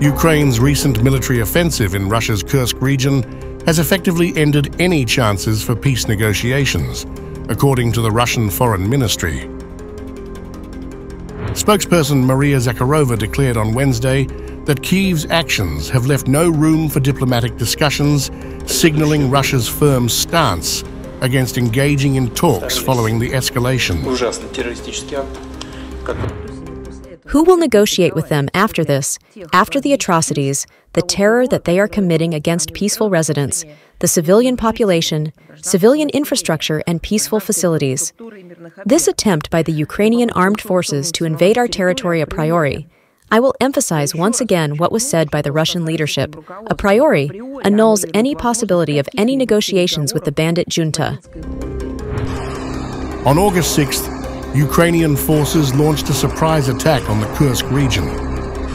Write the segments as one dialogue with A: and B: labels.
A: Ukraine's recent military offensive in Russia's Kursk region has effectively ended any chances for peace negotiations, according to the Russian Foreign Ministry. Spokesperson Maria Zakharova declared on Wednesday that Kyiv's actions have left no room for diplomatic discussions, signaling Russia's firm stance against engaging in talks following the escalation.
B: Who will negotiate with them after this, after the atrocities, the terror that they are committing against peaceful residents, the civilian population, civilian infrastructure, and peaceful facilities? This attempt by the Ukrainian armed forces to invade our territory a priori, I will emphasize once again what was said by the Russian leadership, a priori annuls any possibility of any negotiations with the bandit junta.
A: On August 6th, Ukrainian forces launched a surprise attack on the Kursk region,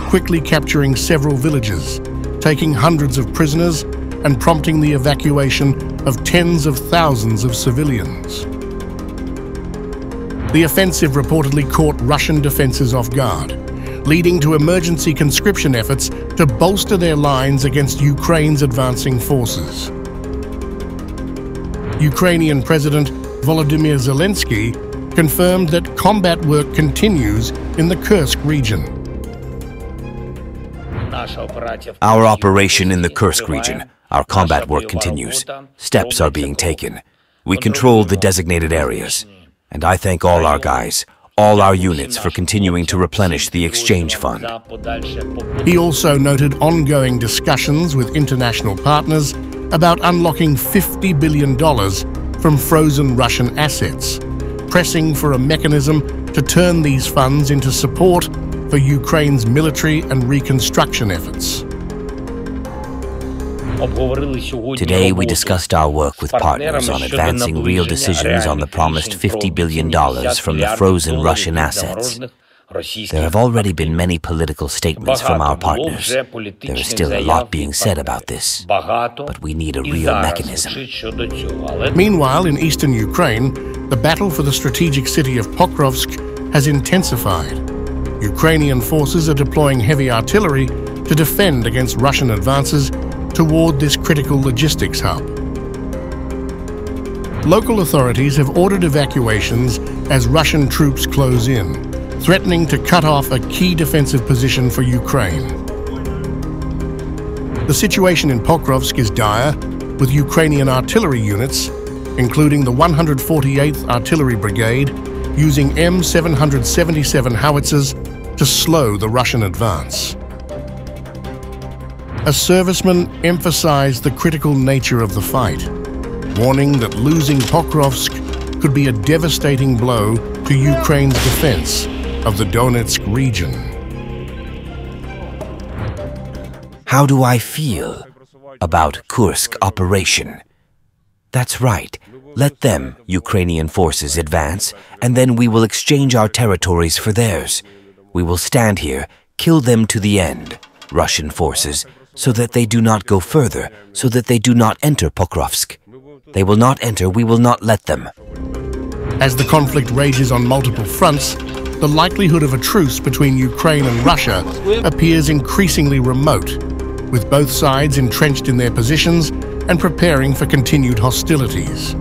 A: quickly capturing several villages, taking hundreds of prisoners, and prompting the evacuation of tens of thousands of civilians. The offensive reportedly caught Russian defenses off guard, leading to emergency conscription efforts to bolster their lines against Ukraine's advancing forces. Ukrainian President Volodymyr Zelensky confirmed that combat work continues in the Kursk region.
C: Our operation in the Kursk region, our combat work continues. Steps are being taken. We control the designated areas. And I thank all our guys, all our units for continuing to replenish the exchange fund.
A: He also noted ongoing discussions with international partners about unlocking $50 billion from frozen Russian assets, pressing for a mechanism to turn these funds into support for Ukraine's military and reconstruction efforts.
C: Today we discussed our work with partners on advancing real decisions on the promised $50 billion from the frozen Russian assets. There have already been many political statements from our partners. There is still a lot being said about this, but we need a real mechanism.
A: Meanwhile, in eastern Ukraine, the battle for the strategic city of Pokrovsk has intensified. Ukrainian forces are deploying heavy artillery to defend against Russian advances toward this critical logistics hub. Local authorities have ordered evacuations as Russian troops close in, threatening to cut off a key defensive position for Ukraine. The situation in Pokrovsk is dire, with Ukrainian artillery units, including the 148th Artillery Brigade, using M777 howitzers to slow the Russian advance. A serviceman emphasized the critical nature of the fight, warning that losing Pokrovsk could be a devastating blow to Ukraine's defense of the Donetsk region.
C: How do I feel about Kursk operation? That's right. Let them, Ukrainian forces, advance, and then we will exchange our territories for theirs. We will stand here, kill them to the end, Russian forces, so that they do not go further, so that they do not enter Pokrovsk. They will not enter, we will not let them.
A: As the conflict rages on multiple fronts, the likelihood of a truce between Ukraine and Russia appears increasingly remote, with both sides entrenched in their positions and preparing for continued hostilities.